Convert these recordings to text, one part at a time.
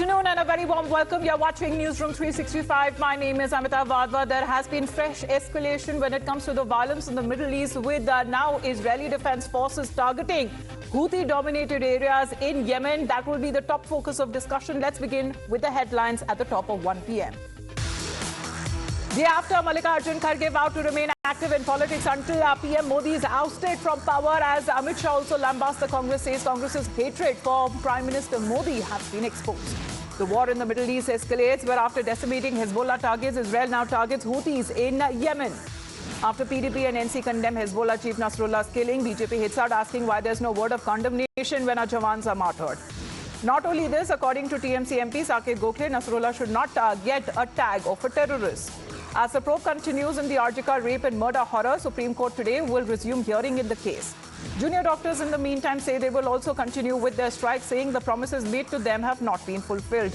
afternoon and a very warm welcome. You're watching Newsroom 365. My name is Amita Vadva. There has been fresh escalation when it comes to the violence in the Middle East with now Israeli Defense Forces targeting Houthi-dominated areas in Yemen. That will be the top focus of discussion. Let's begin with the headlines at the top of 1 p.m. Day after, Mallikarjun Kharge vowed to remain active in politics until PM Modi is ousted from power, as Amit Shah also lambasted the Congress, says Congress's hatred for Prime Minister Modi has been exposed. The war in the Middle East escalates, where after decimating Hezbollah targets, Israel now targets Houthis in Yemen. After PDP and NC condemn Hezbollah chief Nasrullah's killing, BJP hits out asking why there's no word of condemnation when our Jawans are martyred. Not only this, according to TMC MP Saket Gokhale, Nasrullah should not get a tag of a terrorist. As the probe continues in the Arjika rape and murder horror, Supreme Court today will resume hearing in the case. Junior doctors in the meantime say they will also continue with their strike, saying the promises made to them have not been fulfilled.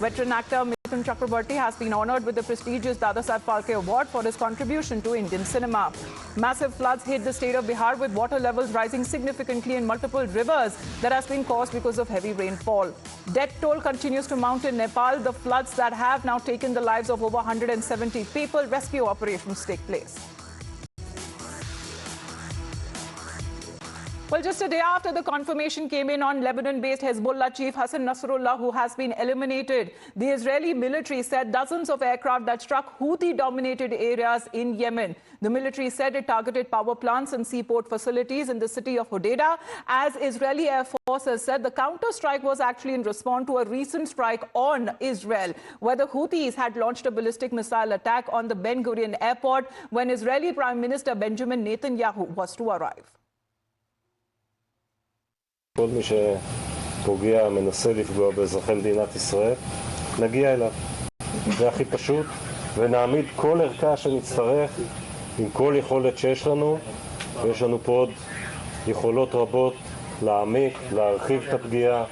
Veteran actor Mithun Chakrabarti has been honoured with the prestigious Dadasaheb Phalke Award for his contribution to Indian cinema. Massive floods hit the state of Bihar, with water levels rising significantly in multiple rivers that has been caused because of heavy rainfall. Death toll continues to mount in Nepal. The floods that have now taken the lives of over 170 people. Rescue operations take place. Well, just a day after the confirmation came in on Lebanon-based Hezbollah chief Hassan Nasrallah, who has been eliminated, the Israeli military said dozens of aircraft that struck Houthi-dominated areas in Yemen. The military said it targeted power plants and seaport facilities in the city of Hodeidah. As Israeli Air Force has said, the counter-strike was actually in response to a recent strike on Israel, where the Houthis had launched a ballistic missile attack on the Ben Gurion airport when Israeli Prime Minister Benjamin Netanyahu was to arrive. כל מי שפוגע, מנסה לפגוע באזרחי מדינת ישראל, נגיע אליו. זה הכי פשוט, ונעמיד כל ערכה שנצטרך עם כל יכולת שיש לנו, ויש לנו פה עוד יכולות רבות להעמיק, להרחיב את הפגיעה.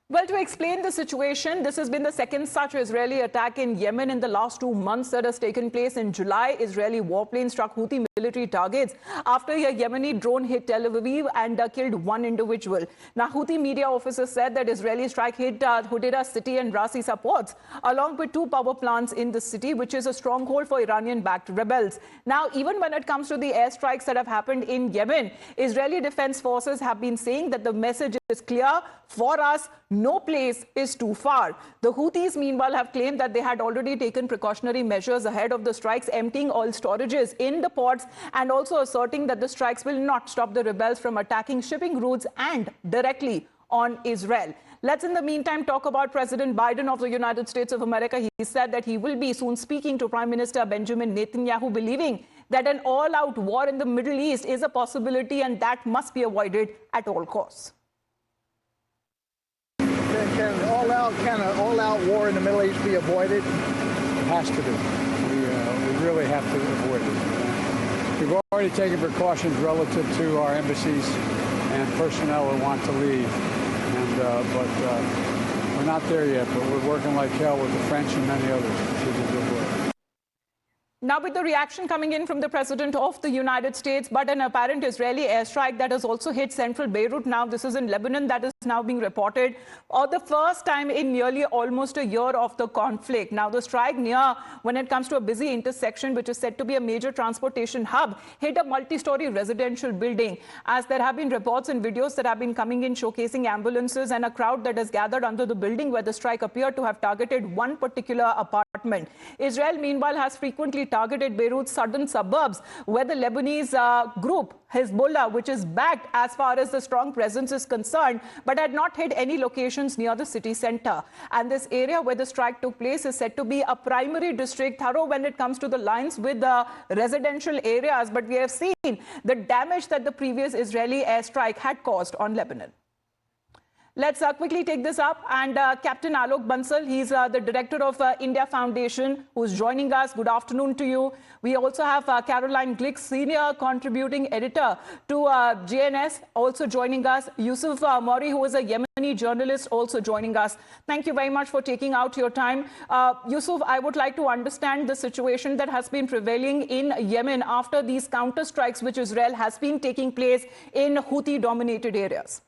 Well, to explain the situation, this has been the second such Israeli attack in Yemen in the last 2 months that has taken place. In July, Israeli warplanes struck Houthi military targets after a Yemeni drone hit Tel Aviv and killed one individual. Now, Houthi media officers said that Israeli strike hit Hodeidah city and Ras Isa ports, along with 2 power plants in the city, which is a stronghold for Iranian-backed rebels. Now, even when it comes to the airstrikes that have happened in Yemen, Israeli defense forces have been saying that the message is clear for us. No place is too far. The Houthis, meanwhile, have claimed that they had already taken precautionary measures ahead of the strikes, emptying oil storages in the ports and also asserting that the strikes will not stop the rebels from attacking shipping routes and directly on Israel. Let's, in the meantime, talk about President Biden of the United States of America. He said that he will be soon speaking to Prime Minister Benjamin Netanyahu, believing that an all-out war in the Middle East is a possibility and that must be avoided at all costs. Can an all-out war in the Middle East be avoided? It has to be. We really have to avoid it. We've already taken precautions relative to our embassies and personnel who want to leave, but we're not there yet. But we're working like hell with the French and many others to do good work. Now, with the reaction coming in from the President of the United States, but an apparent Israeli airstrike that has also hit central Beirut. Now, this is in Lebanon that is now being reported for the first time in nearly almost a year of the conflict. Now, the strike near, when it comes to a busy intersection, which is said to be a major transportation hub, hit a multi-story residential building, as there have been reports and videos that have been coming in showcasing ambulances and a crowd that has gathered under the building where the strike appeared to have targeted one particular apartment. Israel, meanwhile, has frequently targeted Beirut's southern suburbs, where the Lebanese group Hezbollah, which is backed as far as the strong presence is concerned, but had not hit any locations near the city center. And this area where the strike took place is said to be a primary district, thorough when it comes to the lines with the residential areas. But we have seen the damage that the previous Israeli airstrike had caused on Lebanon. Let's quickly take this up. And Captain Alok Bansal, he's the director of India Foundation, who's joining us. Good afternoon to you. We also have Caroline Glick, senior contributing editor to JNS, also joining us. Yusuf Mori, who is a Yemeni journalist, also joining us. Thank you very much for taking out your time. Yusuf, I would like to understand the situation that has been prevailing in Yemen after these counter strikes which Israel has been taking place in Houthi-dominated areas.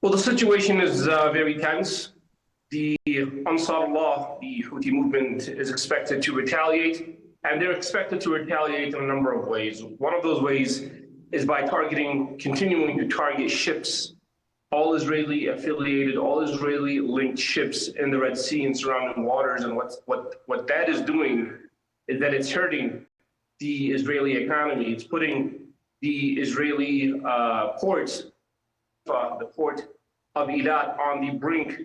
Well, the situation is very tense. The Ansar Allah, the Houthi movement, is expected to retaliate, and they're expected to retaliate in a number of ways. One of those ways is by continuing to target ships, all Israeli affiliated, all Israeli linked ships in the Red Sea and surrounding waters. And what that is doing is that it's hurting the Israeli economy. It's putting the Israeli ports, the port of Eilat, on the brink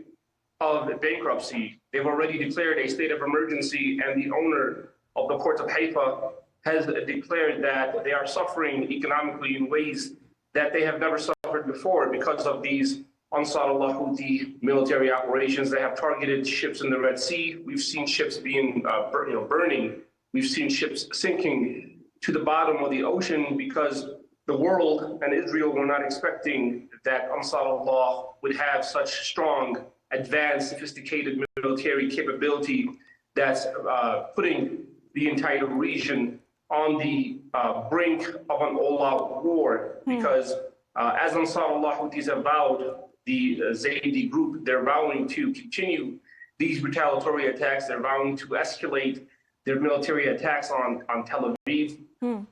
of bankruptcy. They've already declared a state of emergency, and the owner of the port of Haifa has declared that they are suffering economically in ways that they have never suffered before because of these Ansar Allah Houthi military operations. They have targeted ships in the Red Sea. We've seen ships being burning. We've seen ships sinking to the bottom of the ocean because the world and Israel were not expecting that Ansar Allah would have such strong, advanced, sophisticated military capability that's putting the entire region on the brink of an all-out war. Because as Ansar Allah Houthis have vowed, the Zaidi group, they're vowing to continue these retaliatory attacks. They're vowing to escalate their military attacks on Tel Aviv,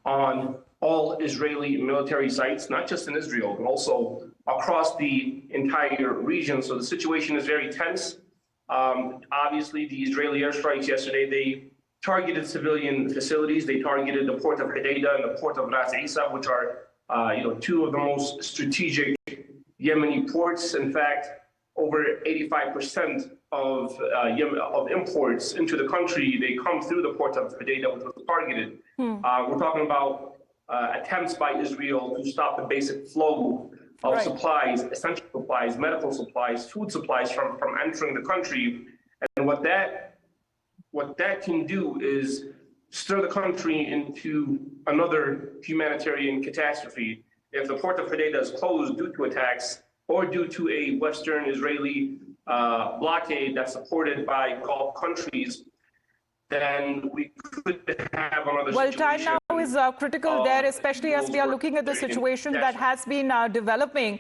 on all Israeli military sites, not just in Israel, but also across the entire region. So the situation is very tense. Obviously, the Israeli airstrikes yesterday, they targeted civilian facilities. They targeted the port of Hodeidah and the port of Ras Isa, which are two of the most strategic Yemeni ports. In fact, over 85% of imports into the country, they come through the port of Hodeidah, which was targeted. We're talking about attempts by Israel to stop the basic flow of supplies, essential supplies, medical supplies, food supplies from entering the country. And what that can do is stir the country into another humanitarian catastrophe. If the port of Hodeidah is closed due to attacks or due to a Western Israeli blockade that's supported by Gulf countries, then we could have another situation. Well, time now is critical there, especially as we are looking at the situation that has been developing.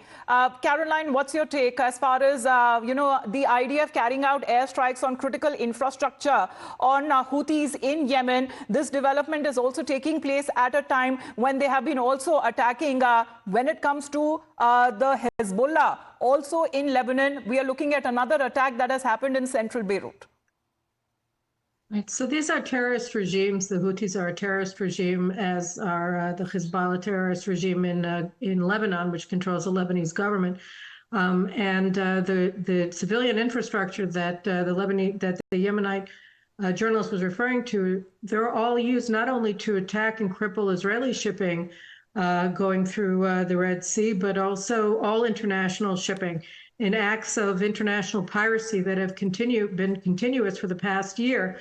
Caroline, what's your take as far as, the idea of carrying out airstrikes on critical infrastructure on Houthis in Yemen? This development is also taking place at a time when they have been also attacking, when it comes to the Hezbollah, also in Lebanon. We are looking at another attack that has happened in central Beirut. Right. So these are terrorist regimes. The Houthis are a terrorist regime, as are the Hezbollah terrorist regime in Lebanon, which controls the Lebanese government. And the civilian infrastructure that the Yemenite journalist was referring to, they're all used not only to attack and cripple Israeli shipping going through the Red Sea, but also all international shipping in acts of international piracy that have been continuous for the past year,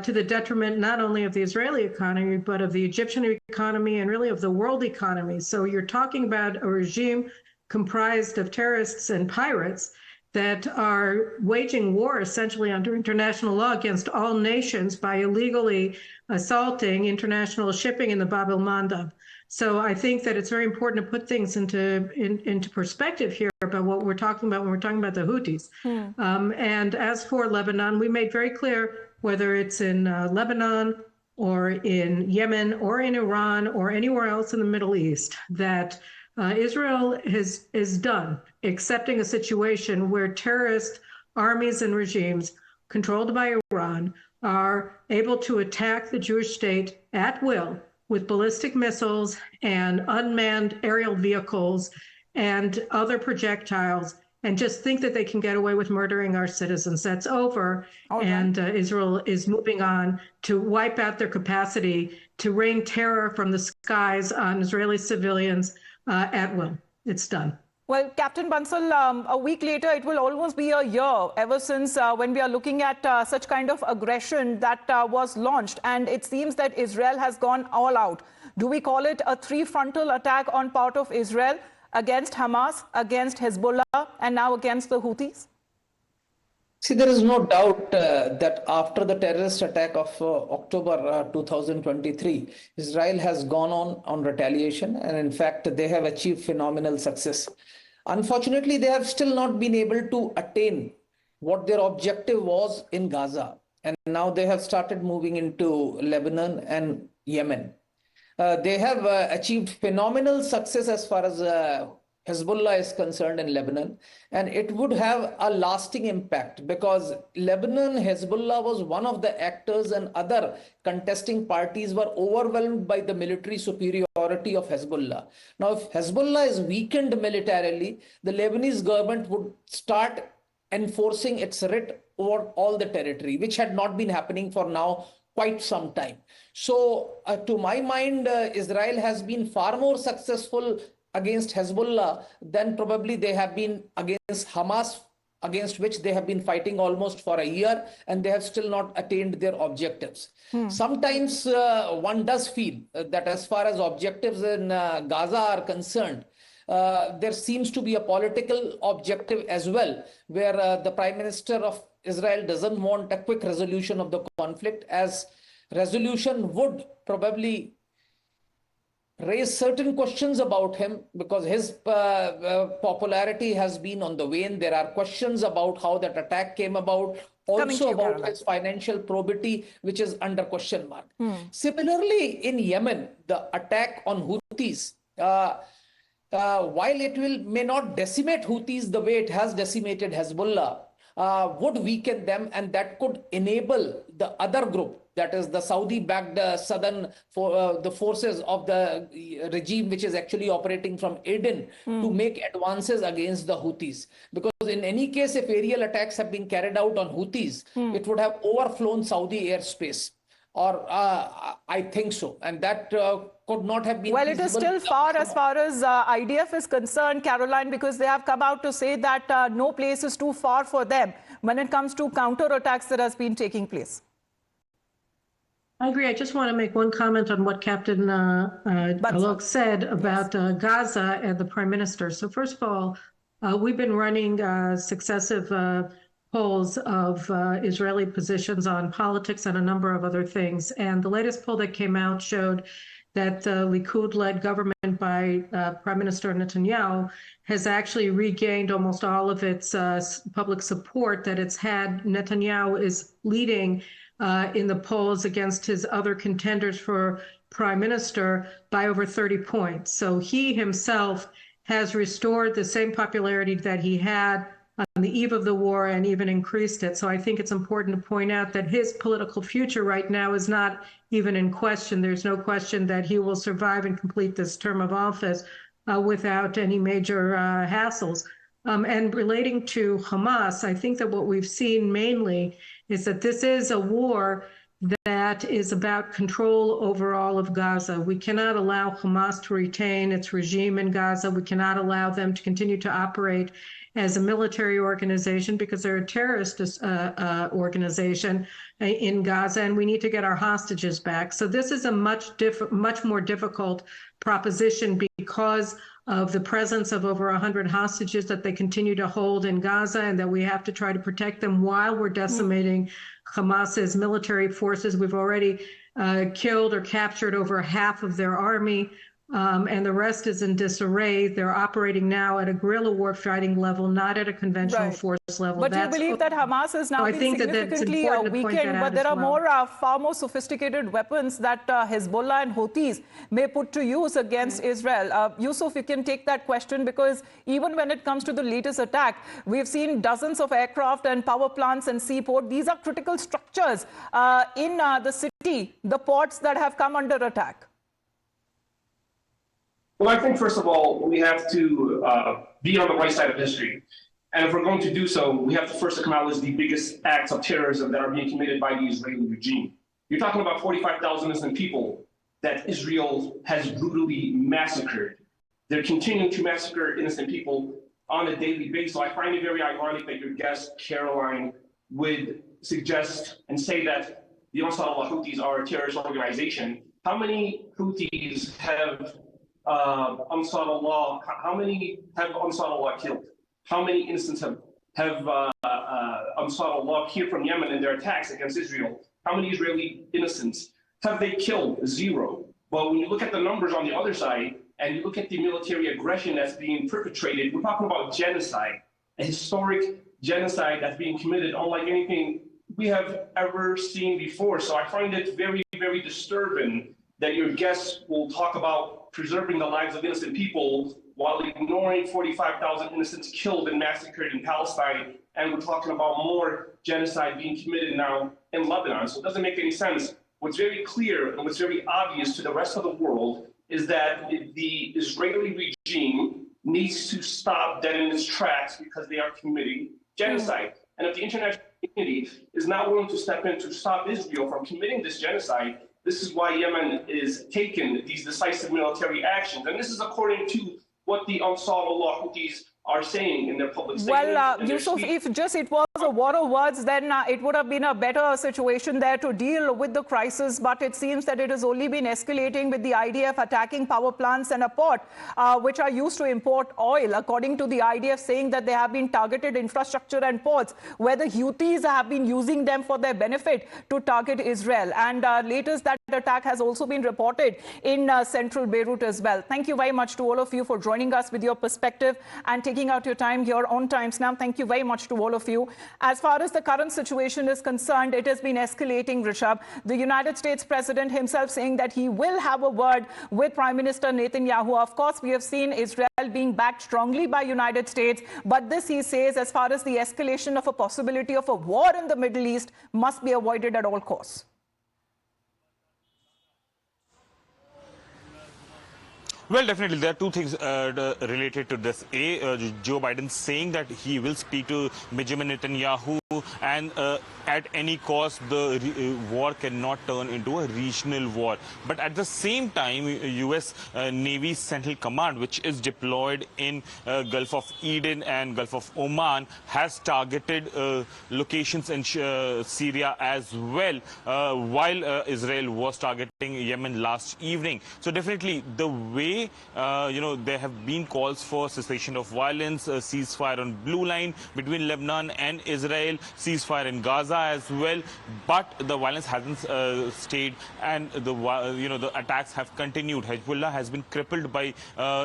to the detriment not only of the Israeli economy, but of the Egyptian economy and really of the world economy. So you're talking about a regime comprised of terrorists and pirates that are waging war essentially under international law against all nations by illegally assaulting international shipping in the Bab el-Mandab. So I think that it's very important to put things into perspective here about what we're talking about when we're talking about the Houthis. And as for Lebanon, we made very clear, whether it's in Lebanon or in Yemen or in Iran or anywhere else in the Middle East, that Israel is done accepting a situation where terrorist armies and regimes controlled by Iran are able to attack the Jewish state at will with ballistic missiles and unmanned aerial vehicles and other projectiles, and just think that they can get away with murdering our citizens. That's over. And Israel is moving on to wipe out their capacity to rain terror from the skies on Israeli civilians at will. It's done. Well, Captain Bansal, a week later, it will almost be a year ever since when we are looking at such kind of aggression that was launched. And it seems that Israel has gone all out. Do we call it a three-frontal attack on part of Israel against Hamas, against Hezbollah, and now against the Houthis? See, there is no doubt that after the terrorist attack of October 2023, Israel has gone on retaliation. And in fact, they have achieved phenomenal success. Unfortunately, they have still not been able to attain what their objective was in Gaza. And now they have started moving into Lebanon and Yemen. They have achieved phenomenal success as far as Hezbollah is concerned in Lebanon, and it would have a lasting impact because Lebanon, Hezbollah was one of the actors, and other contesting parties were overwhelmed by the military superiority of Hezbollah. Now, if Hezbollah is weakened militarily, the Lebanese government would start enforcing its writ over all the territory, which had not been happening for now quite some time. So to my mind, Israel has been far more successful against Hezbollah than probably they have been against Hamas, against which they have been fighting almost for a year, and they have still not attained their objectives. Sometimes one does feel that as far as objectives in Gaza are concerned, there seems to be a political objective as well, where the Prime Minister of Israel doesn't want a quick resolution of the conflict, as resolution would probably raise certain questions about him because his popularity has been on the wane. There are questions about how that attack came about, also about his financial probity, which is under question mark. Similarly, in Yemen, the attack on Houthis, while it may not decimate Houthis the way it has decimated Hezbollah, would weaken them, and that could enable the other group, that is the Saudi-backed the forces of the regime, which is actually operating from Aden, to make advances against the Houthis. Because in any case, if aerial attacks have been carried out on Houthis, it would have overflown Saudi airspace. Or I think so. And that could not have been Well, it is still far as IDF is concerned, Caroline, because they have come out to say that no place is too far for them when it comes to counterattacks that has been taking place. I agree. I just want to make one comment on what Captain Alok said about Gaza and the Prime Minister. So first of all, we've been running successive polls of Israeli positions on politics and a number of other things. And the latest poll that came out showed that the Likud-led government by Prime Minister Netanyahu has actually regained almost all of its public support that it's had. Netanyahu is leading in the polls against his other contenders for prime minister by over 30 points. So he himself has restored the same popularity that he had on the eve of the war and even increased it. So I think it's important to point out that his political future right now is not even in question. There's no question that he will survive and complete this term of office without any major hassles. And relating to Hamas, I think that what we've seen mainly is that this is a war that is about control over all of Gaza. We cannot allow Hamas to retain its regime in Gaza. We cannot allow them to continue to operate as a military organization because they're a terrorist organization in Gaza, and we need to get our hostages back. So this is a much more difficult proposition because of the presence of over 100 hostages that they continue to hold in Gaza, and that we have to try to protect them while we're decimating Hamas's military forces. We've already killed or captured over half of their army, and the rest is in disarray. They're operating now at a guerrilla war fighting level, not at a conventional force level. But you believe that Hamas is now being significantly weakened, but there are far more sophisticated weapons that Hezbollah and Houthis may put to use against Israel. Yusuf, you can take that question, because even when it comes to the latest attack, we've seen dozens of aircraft and power plants and seaport. These are critical structures in the city, the ports that have come under attack. Well, I think, first of all, we have to be on the right side of history. And if we're going to do so, we have to first acknowledge the biggest acts of terrorism that are being committed by the Israeli regime. You're talking about 45,000 innocent people that Israel has brutally massacred. They're continuing to massacre innocent people on a daily basis. So I find it very ironic that your guest, Caroline, would suggest and say that the Ansar Allah Houthis are a terrorist organization. How many Houthis have Ansar Allah, how many have Ansar Allah killed? How many innocents have Ansar Allah here from Yemen in their attacks against Israel? How many Israeli innocents have they killed? Zero. But when you look at the numbers on the other side, and you look at the military aggression that's being perpetrated, we're talking about genocide, a historic genocide that's being committed unlike anything we have ever seen before. So I find it very, very disturbing that your guests will talk about preserving the lives of innocent people while ignoring 45,000 innocents killed and massacred in Palestine. And we're talking about more genocide being committed now in Lebanon. So it doesn't make any sense. What's very clear and what's very obvious to the rest of the world is that the Israeli regime needs to stop dead in its tracks because they are committing genocide. And if the international community is not willing to step in to stop Israel from committing this genocide, this is why Yemen is taking these decisive military actions. And this is according to what the Ansarullah Houthis are saying in their public statements. Well, Yusuf, if just it was a war of words, then it would have been a better situation there to deal with the crisis. But it seems that it has only been escalating with the IDF attacking power plants and a port, which are used to import oil, according to the IDF saying that they have been targeted infrastructure and ports, where the Houthis have been using them for their benefit to target Israel. And latest, that attack has also been reported in central Beirut as well. Thank you very much to all of you for joining us with your perspective and taking out your time here on Times Now. Thank you very much to all of you. As far as the current situation is concerned, it has been escalating, Rishabh. The United States president himself saying that he will have a word with Prime Minister Netanyahu. Of course, we have seen Israel being backed strongly by United States. But this, he says, as far as the escalation of a possibility of a war in the Middle East must be avoided at all costs. Well, definitely, there are two things related to this. Joe Biden saying that he will speak to Benjamin Netanyahu and at any cost the war cannot turn into a regional war. But at the same time, U.S. Navy Central Command, which is deployed in Gulf of Eden and Gulf of Oman, has targeted locations in Syria as well, while Israel was targeting Yemen last evening. So definitely the way there have been calls for cessation of violence, ceasefire on Blue Line between Lebanon and Israel, ceasefire in Gaza as well, but the violence hasn't stayed, and the attacks have continued. Hezbollah has been crippled by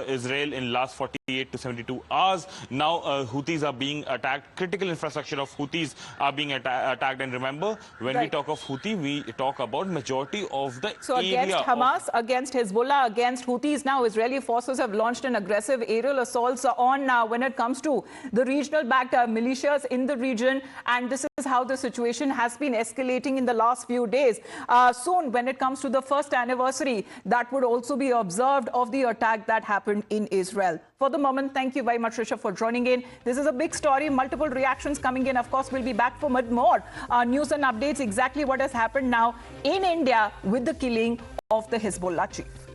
Israel in last 48 to 72 hours. Now Houthis are being attacked. Critical infrastructure of Houthis are being attacked. And remember, when we talk of Houthi, we talk about majority of the So against Hamas, against Hezbollah, against Houthis, now Israeli forces have launched an aggressive aerial assaults on when it comes to the regional backed militias in the region. And this is how the situation has been escalating in the last few days. Soon, when it comes to the first anniversary, that would also be observed of the attack that happened in Israel. For the moment, thank you very much, Rishabh, for joining in. This is a big story, multiple reactions coming in. Of course, we'll be back for more news and updates, exactly what has happened now in India with the killing of the Hezbollah chief.